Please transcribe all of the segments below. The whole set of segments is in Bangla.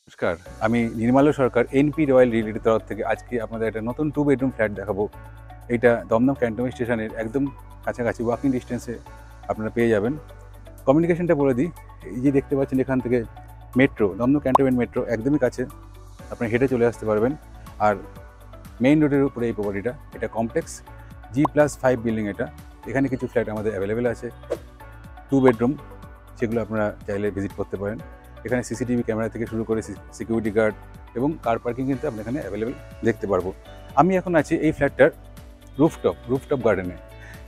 নমস্কার, আমি নির্মাল্য সরকার এনপি রয়্যাল রিয়েলিটির তরফ থেকে আজকে আপনাদের একটা নতুন 2 বেডরুম ফ্ল্যাট দেখাবো। এইটা দমদম ক্যান্টনমেন্ট স্টেশনের একদম কাছাকাছি ওয়াকিং ডিস্টেন্সে আপনারা পেয়ে যাবেন। কমিউনিকেশনটা বলে দিই, এই যে দেখতে পাচ্ছেন এখান থেকে মেট্রো, দমদম ক্যান্টনমেন্ট মেট্রো একদমই কাছে, আপনারা হেঁটে চলে আসতে পারবেন। আর মেইন রোডের উপরে এই প্রপার্টিটা, এটা কমপ্লেক্স G+5 বিল্ডিং এটা। এখানে কিছু ফ্ল্যাট আমাদের অ্যাভেলেবেল আছে 2 বেডরুম, সেগুলো আপনারা চাইলে ভিজিট করতে পারেন। এখানে সিসিটিভি ক্যামেরা থেকে শুরু করে সিকিউরিটি গার্ড এবং কার পার্কিং কিন্তু আপনি এখানে অ্যাভেলেবেল দেখতে পারবো। আমি এখন আছি এই ফ্ল্যাটটার রুফটপ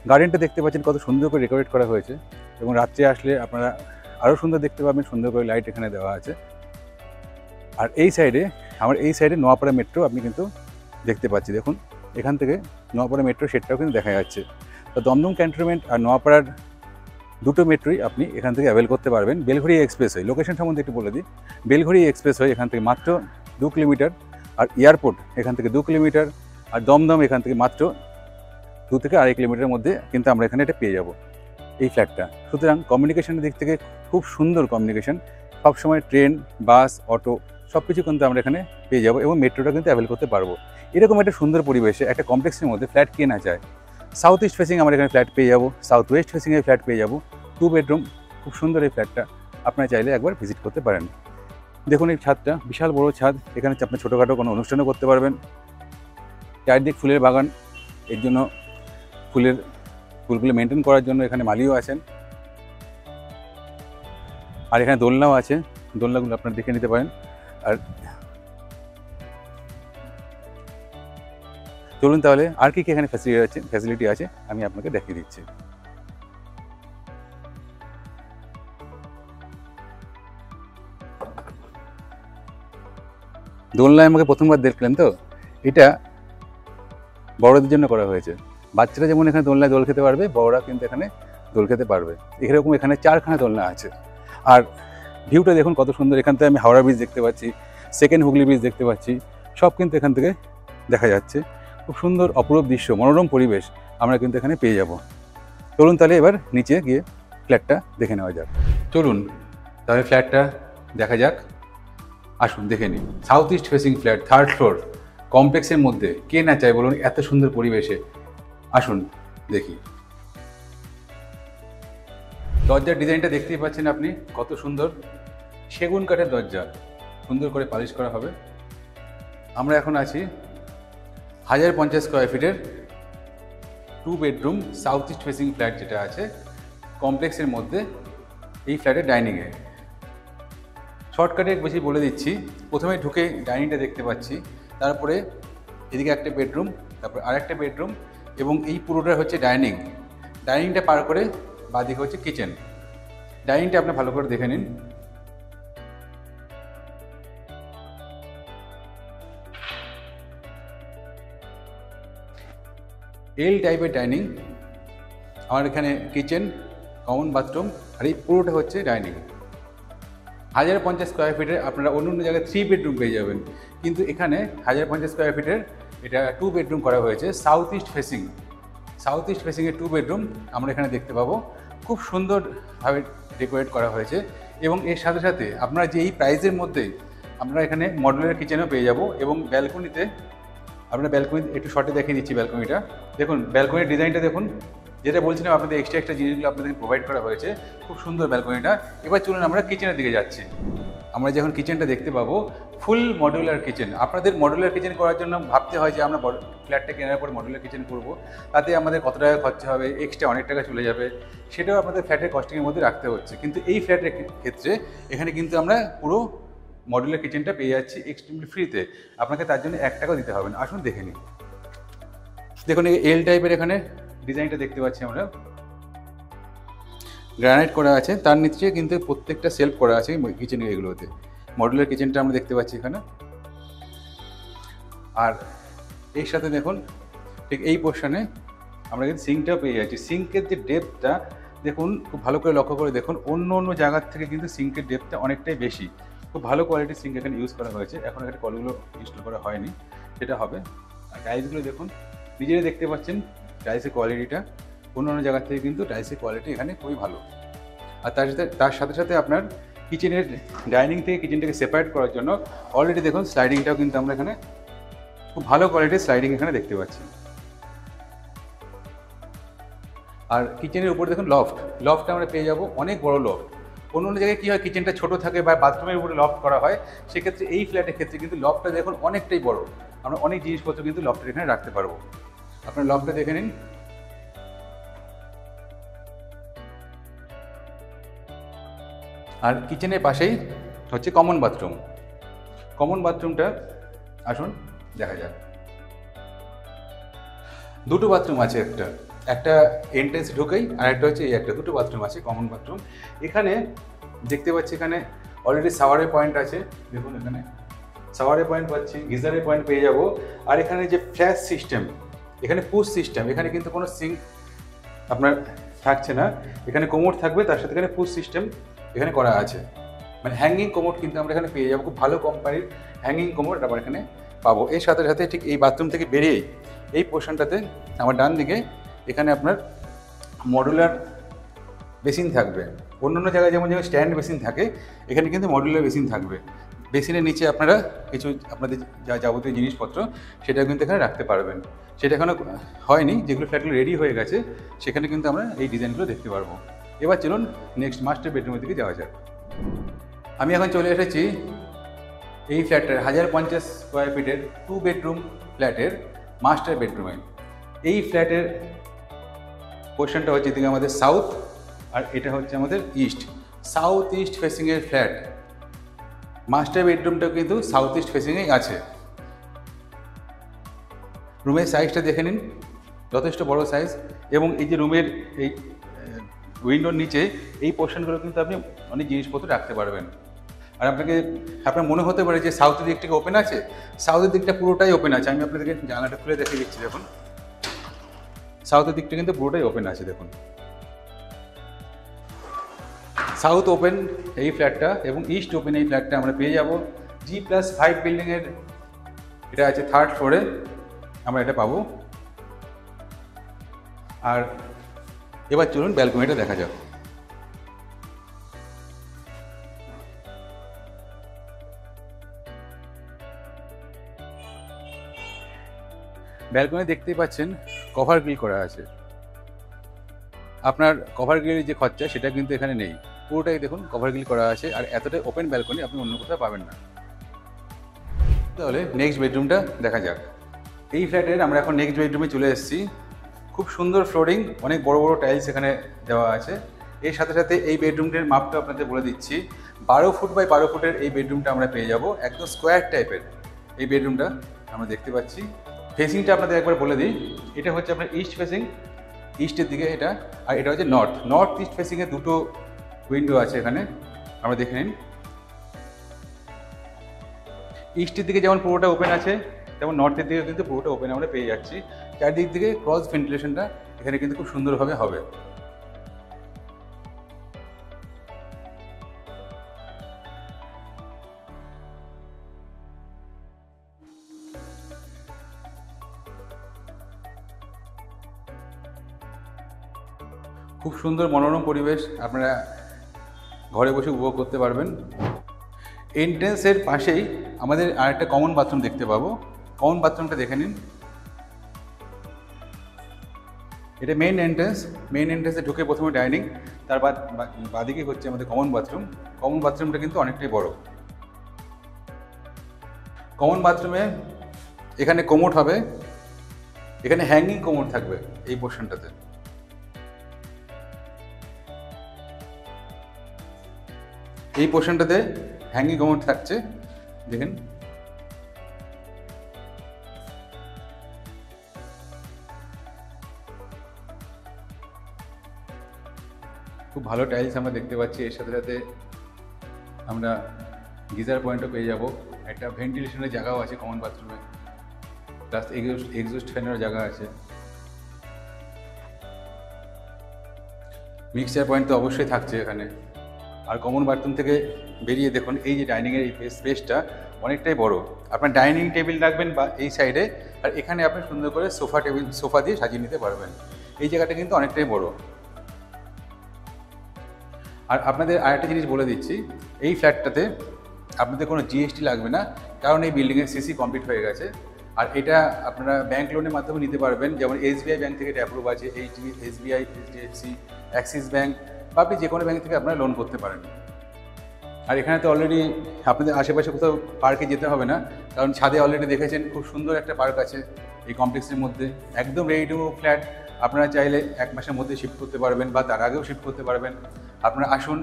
গার্ডেনটা দেখতে পাচ্ছেন কত সুন্দর করে ডেকোরেট করা হয়েছে, এবং রাত্রে আসলে আপনারা আরও সুন্দর দেখতে পাবেন, সুন্দর করে লাইট এখানে দেওয়া আছে। আর এই সাইডে নোয়াপাড়া মেট্রো আপনি কিন্তু দেখতে পাচ্ছি, দেখুন এখান থেকে নোয়াপাড়া মেট্রো সেটটাও কিন্তু দেখা যাচ্ছে। তো দমদম ক্যান্টনমেন্ট আর নোয়াপাড়ার দুটো মেট্রোই আপনি এখান থেকে অ্যাভেল করতে পারবেন। বেলঘড়ি এক্সপ্রেসওয়ে, লোকেশন সম্বন্ধে একটু বলে দিই। বেলঘড়ি এক্সপ্রেসওয়ে এখান থেকে মাত্র 2 কিলোমিটার, আর এয়ারপোর্ট এখান থেকে 2 কিলোমিটার, আর দমদম এখান থেকে মাত্র 2 থেকে 2.5 কিলোমিটারের মধ্যে কিন্তু আমরা এখানে এটা পেয়ে যাব এই ফ্ল্যাটটা। সুতরাং কমিউনিকেশনের দিক থেকে খুব সুন্দর কমিউনিকেশন, সবসময় ট্রেন, বাস, অটো সব কিছু কিন্তু আমরা এখানে পেয়ে যাব, এবং মেট্রোটা কিন্তু অ্যাভেল করতে পারবো। এরকম একটা সুন্দর পরিবেশে একটা কমপ্লেক্সের মধ্যে ফ্ল্যাট কে না চায়। সাউথ ইস্ট ফেসিং আমরা এখানে ফ্ল্যাট পেয়ে যাবো, সাউথ ওয়েস্ট ফেসিংয়ে ফ্ল্যাট পেয়ে যাবো। 2 বেডরুম, খুব সুন্দর এই ফ্ল্যাটটা, আপনারা চাইলে একবার ভিজিট করতে পারেন। দেখুন এই ছাদটা, বিশাল বড় ছাদ, এখানে আপনার ছোটোখাটো কোনো অনুষ্ঠানও করতে পারবেন। চারদিক ফুলের বাগান, এর জন্য ফুলগুলো মেনটেন করার জন্য এখানে মালিও আছেন। আর এখানে দোলনাও আছে, দোলনাগুলো আপনারা দেখে নিতে পারেন। আর চলুন তাহলে আর কি এখানে ফ্যাসিলিটি আছে আমি আপনাকে দেখিয়ে দিচ্ছি। দোলনায় আমাকে প্রথমবার দেখলেন তো, এটা বড়দের জন্য করা হয়েছে। বাচ্চারা যেমন এখানে দোলনায় দোল খেতে পারবে, বড়রা কিন্তু এখানে দোল খেতে পারবে। এরকম এখানে 4খানা দোলনা আছে। আর ভিউটা দেখুন কত সুন্দর, এখান থেকে আমি হাওড়া ব্রিজ দেখতে পাচ্ছি, সেকেন্ড হুগলি ব্রিজ দেখতে পাচ্ছি, সব কিন্তু এখান থেকে দেখা যাচ্ছে। খুব সুন্দর অপরূপ দৃশ্য, মনোরম পরিবেশ আমরা কিন্তু এখানে পেয়ে যাব। চলুন তাহলে এবার নিচে গিয়ে ফ্ল্যাটটা দেখে নেওয়া যাক। চলুন তাহলে ফ্ল্যাটটা দেখা যাক, আসুন দেখে নিন। South east facing flat, 3rd floor, কমপ্লেক্সের মধ্যে কে না চায় বলুন, এত সুন্দর পরিবেশে। আসুন দেখি। দরজার ডিজাইনটা দেখতেই পাচ্ছেন আপনি, কত সুন্দর সেগুন কাঠের দরজা, সুন্দর করে পালিশ করা হবে। আমরা এখন আছি 1050 স্কোয়ার ফিটের 2 bedroom south east facing flat যেটা আছে কমপ্লেক্সের মধ্যে, এই ফ্ল্যাটের ডাইনিংয়ে। শর্টকাটে বেশি বলে দিচ্ছি, প্রথমে ঢুকে ডাইনিংটা দেখতে পাচ্ছি, তারপরে এদিকে একটা বেডরুম, তারপরে আরেকটা বেডরুম, এবং এই পুরোটা হচ্ছে ডাইনিংটা পার করে বাঁদিকে হচ্ছে কিচেন। ডাইনিংটা আপনি ভালো করে দেখে নিন। এল টাইপের ডাইনিং, আমার এখানে কিচেন, কমন বাথরুম, আর এই পুরোটা হচ্ছে ডাইনিং। 1050 স্কোয়ার ফিটের আপনারা অন্য অন্য জায়গায় 3 বেডরুম পেয়ে যাবেন, কিন্তু এখানে 1050 স্কোয়ার ফিটের এটা 2 বেডরুম করা হয়েছে। সাউথ ইস্ট ফেসিংয়ের 2 বেডরুম আমরা এখানে দেখতে পাবো। খুব সুন্দরভাবে ডেকোরেট করা হয়েছে, এবং এর সাথে সাথে আপনারা যে এই প্রাইসের মধ্যে আমরা এখানে মডুলার কিচেনও পেয়ে যাব। এবং ব্যালকনিতে একটু শর্টে দেখিয়ে দিচ্ছি ব্যালকনিটা। দেখুন ব্যালকনির ডিজাইনটা দেখুন, যেটা বলছিলাম আপনাদের এক্সট্রা জিনিসগুলো আপনাদের প্রোভাইড করা হয়েছে, খুব সুন্দর ব্যালকনিটা। এবার চলুন আমরা কিচেনের দিকে যাচ্ছি। আমরা যখন কিচেনটা দেখতে পাবো, ফুল মডুলার কিচেন। আপনাদের মডুলার কিচেন করার জন্য ভাবতে হয় যে আমরা ফ্ল্যাটটা কেনার পরে মডুলার কিচেন করবো, তাতে আমাদের কত টাকা খরচা হবে, এক্সট্রা অনেক টাকা চলে যাবে, সেটাও আপনাদের ফ্ল্যাটের কস্টিংয়ের মধ্যে রাখতে হচ্ছে। কিন্তু এই ফ্ল্যাটের ক্ষেত্রে এখানে কিন্তু আমরা পুরো মডুলার কিচেনটা পেয়ে যাচ্ছি এক্সট্রিমলি ফ্রিতে, আপনাকে তার জন্য 1 টাকাও দিতে হবে না। আসুন দেখে নিই। দেখুন এই এল টাইপের এখানে ডিজাইনটা দেখতে পাচ্ছি আমরা, গ্রানাইট করা আছে, তার নিচে কিন্তু প্রত্যেকটা সেলফ করা আছে কিচেনের এগুলোতে। মডুলার কিচেনটা আমরা দেখতে পাচ্ছি এখানে। আর এর সাথে দেখুন ঠিক এই পোর্শনে আমরা কিন্তু সিঙ্কটাও পেয়ে যাচ্ছি। সিঙ্কের যে ডেপথটা দেখুন, খুব ভালো করে লক্ষ্য করে দেখুন, অন্য জায়গার থেকে কিন্তু সিঙ্কের ডেপথটা অনেকটাই বেশি। খুব ভালো কোয়ালিটির সিঙ্ক এখানে ইউজ করা হয়েছে। এখন এখানে কলগুলো ইনস্টল করা হয়নি, সেটা হবে। আর টাইলসগুলো দেখুন, নিজেরাই দেখতে পাচ্ছেন টাইলসের কোয়ালিটিটা, অন্য জায়গার থেকে কিন্তু টাইলসের কোয়ালিটি এখানে খুবই ভালো। আর তার সাথে আপনার কিচেনের ডাইনিং থেকে কিচেনটাকে সেপারেট করার জন্য অলরেডি দেখুন স্লাইডিংটাও কিন্তু আমরা এখানে খুব ভালো কোয়ালিটির স্লাইডিং এখানে দেখতে পাচ্ছি। আর কিচেনের উপরে দেখুন লফটটা আমরা পেয়ে যাব, অনেক বড় লফট। অন্য অন্য জায়গায় কী হয়, কিচেনটা ছোট থাকে বা বাথরুমের উপরে লফট করা হয়, সেক্ষেত্রে এই ফ্ল্যাটের ক্ষেত্রে কিন্তু লফটটা দেখুন অনেকটাই বড়। আমরা অনেক জিনিসপত্র কিন্তু লফটের এখানে রাখতে পারবো। আপনার লফটটা দেখে নিন। আর কিচেনের পাশেই হচ্ছে কমন বাথরুম। কমন বাথরুমটা আসুন দেখা যাক। দুটো বাথরুম আছে, একটা এন্ট্রেন্স ঢুকেই, আর একটা হচ্ছে এই একটা, দুটো বাথরুম আছে কমন বাথরুম। এখানে দেখতে পাচ্ছি এখানে অলরেডি শাওয়ারের পয়েন্ট আছে, দেখুন এখানে শাওয়ারের পয়েন্ট পাচ্ছি, গিজারের পয়েন্ট পেয়ে যাব। আর এখানে যে ফ্ল্যাশ সিস্টেম, এখানে পুশ সিস্টেম, এখানে কিন্তু কোনো সিঙ্ক আপনার থাকছে না, এখানে কোমোড থাকবে, তার সাথে এখানে পুশ সিস্টেম এখানে করা আছে। মানে হ্যাঙ্গিং কোমোড কিন্তু আমরা এখানে পেয়ে যাবো, খুব ভালো কোম্পানির হ্যাঙ্গিং কোমোড আমরা এখানে পাবো। এর সাথে সাথে ঠিক এই বাথরুম থেকে বেরিয়ে এই পোর্শনটাতে আমার ডান দিকে এখানে আপনার মডুলার বেসিন থাকবে। অন্য অন্য জায়গায় যেমন স্ট্যান্ড বেসিন থাকে, এখানে কিন্তু মডুলার বেসিন থাকবে। বেসিনের নিচে আপনারা কিছু আপনাদের যা যাবতীয় জিনিসপত্র সেটা কিন্তু এখানে রাখতে পারবেন। সেটা এখনও হয়নি, যেগুলো ফ্ল্যাটগুলো রেডি হয়ে গেছে সেখানে কিন্তু আমরা এই ডিজাইনগুলো দেখতে পারবো। এবার চলুন নেক্সট মাস্টার বেডরুমের দিকে যাওয়া যাক। আমি এখন চলে এসেছি এই ফ্ল্যাটের 1050 স্কোয়ার ফিটের 2 বেডরুম ফ্ল্যাটের মাস্টার বেডরুমে। এই ফ্ল্যাটের পোর্শনটা হচ্ছে এদিকে আমাদের সাউথ, আর এটা হচ্ছে আমাদের ইস্ট। সাউথ ইস্ট ফেসিংয়ের ফ্ল্যাট, মাস্টার বেডরুমটাও কিন্তু সাউথ ইস্ট ফেসিংয়েই আছে। রুমের সাইজটা দেখে নিন, যথেষ্ট বড় সাইজ। এবং এই যে রুমের এই উইন্ডোর নিচে এই পোর্শনগুলো কিন্তু আপনি অনেক জিনিসপত্র রাখতে পারবেন। আর আপনার মনে হতে পারে যে সাউথের দিকটা ওপেন আছে, সাউথের দিকটা পুরোটাই ওপেন আছে। আমি আপনাদেরকে জানালাটা খুলে দেখিয়ে দিচ্ছি, দেখুন সাউথের দিকটা কিন্তু পুরোটাই ওপেন আছে। দেখুন সাউথ ওপেন এই ফ্ল্যাটটা এবং ইস্ট ওপেন এই ফ্ল্যাটটা আমরা পেয়ে যাব। G+5 বিল্ডিংয়ের এটা আছে 3rd ফ্লোরে আমরা এটা পাবো। আর এবার চলুন ব্যালকনিটা দেখা যাক। ব্যালকনি দেখতেই পাচ্ছেন কভার গ্রিল করা আছে। আপনার কভার গ্রিলের যে খরচা সেটা কিন্তু এখানে নেই, পুরোটাই দেখুন কভার গ্রিল করা আছে। আর এতটাই ওপেন ব্যালকনি আপনি অন্য কোথাও পাবেন না। তাহলে নেক্সট বেডরুমটা দেখা যাক। এই ফ্ল্যাটের আমরা এখন নেক্সট বেডরুমে চলে এসেছি। খুব সুন্দর ফ্লোরিং, অনেক বড় বড় টাইলস এখানে দেওয়া আছে। এর সাথে সাথে এই বেডরুমটির মাপটা আপনাদের বলে দিচ্ছি, 12 ফুট বাই 12 ফুটের এই বেডরুমটা আমরা পেয়ে যাব। একদম স্কোয়ার টাইপের এই বেডরুমটা আমরা দেখতে পাচ্ছি। ফেসিংটা আপনাদের একবার বলে দিই, এটা হচ্ছে আপনার ইস্ট ফেসিং, ইস্টের দিকে এটা, আর এটা হচ্ছে নর্থ ইস্ট ফেসিংয়ে দুটো উইন্ডো আছে এখানে, আমরা দেখে নিন। ইস্টের দিকে যেমন পুরোটা ওপেন আছে, তেমন নর্থের দিকে কিন্তু পুরোটা ওপেন আমরা পেয়ে যাচ্ছি। চারদিক থেকে ক্রস ভেন্টিলেশনটা এখানে কিন্তু খুব সুন্দরভাবে হবে। খুব সুন্দর মনোরম পরিবেশ আপনারা ঘরে বসে উপভোগ করতে পারবেন। এন্ট্রেন্সের পাশেই আমাদের আরেকটা কমন বাথরুম দেখতে পাবো। কমন বাথরুমটা দেখে নিন। এটা মেইন এন্ট্রেন্সে ঢুকে প্রথমে ডাইনিং, তার বাদিকে হচ্ছে আমাদের কমন বাথরুম। কমন বাথরুমটা কিন্তু অনেকটাই বড়। কমন বাথরুমে এখানে কোমোড হবে, এখানে হ্যাঙ্গিং কোমোড থাকবে এই পোর্শনটাতে। এই পোর্শনটাতে হ্যাঙ্গিং কোমোড থাকছে, দেখেন। খুব ভালো টাইলস আমরা দেখতে পাচ্ছি। এর সাথে সাথে আমরা গিজার পয়েন্টও পেয়ে যাব। একটা ভেন্টিলেশনের জায়গাও আছে কমন বাথরুমে, প্লাস এক্সস্ট ফ্যানেরও জায়গা আছে। মিক্সচার পয়েন্ট তো অবশ্যই থাকছে এখানে। আর কমন বাথরুম থেকে বেরিয়ে দেখুন এই যে ডাইনিংয়ের এই স্পেসটা অনেকটাই বড়। আপনার ডাইনিং টেবিল রাখবেন বা এই সাইডে, আর এখানে আপনি সুন্দর করে সোফা দিয়ে সাজিয়ে নিতে পারবেন। এই জায়গাটা কিন্তু অনেকটাই বড়। আর আপনাদের আরেকটা জিনিস বলে দিচ্ছি, এই ফ্ল্যাটটাতে আপনাদের কোনো জিএসটি লাগবে না, কারণ এই বিল্ডিংয়ের সিসি কমপ্লিট হয়ে গেছে। আর এটা আপনারা ব্যাংক লোনের মাধ্যমে নিতে পারবেন, যেমন এসবিআই ব্যাংক থেকে এটা অ্যাপ্রুভ আছে, এসবিআই, এইচডিএফসি, অ্যাক্সিস ব্যাংক, বা আপনি যে কোনো ব্যাংক থেকে আপনারা লোন করতে পারেন। আর এখানে তো অলরেডি আপনাদের আশেপাশে কোথাও পার্কে যেতে হবে না, কারণ ছাদে অলরেডি দেখেছেন খুব সুন্দর একটা পার্ক আছে এই কমপ্লেক্সের মধ্যে, একদম রেডি টু ফ্ল্যাট। আপনারা চাইলে 1 মাসের মধ্যে শিফট করতে পারবেন বা তার আগেও শিফট করতে পারবেন। আপনারা আসুন,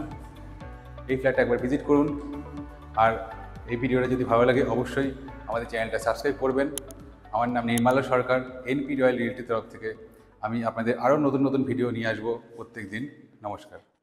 এই ফ্ল্যাটটা একবার ভিজিট করুন। আর এই ভিডিওটা যদি ভালো লাগে অবশ্যই আমাদের চ্যানেলটা সাবস্ক্রাইব করবেন। আমার নাম নির্মলা সরকার, এনপি রয়্যাল রিয়েলটির তরফ থেকে আমি আপনাদের আরও নতুন নতুন ভিডিও নিয়ে আসবো প্রত্যেক দিন। নমস্কার।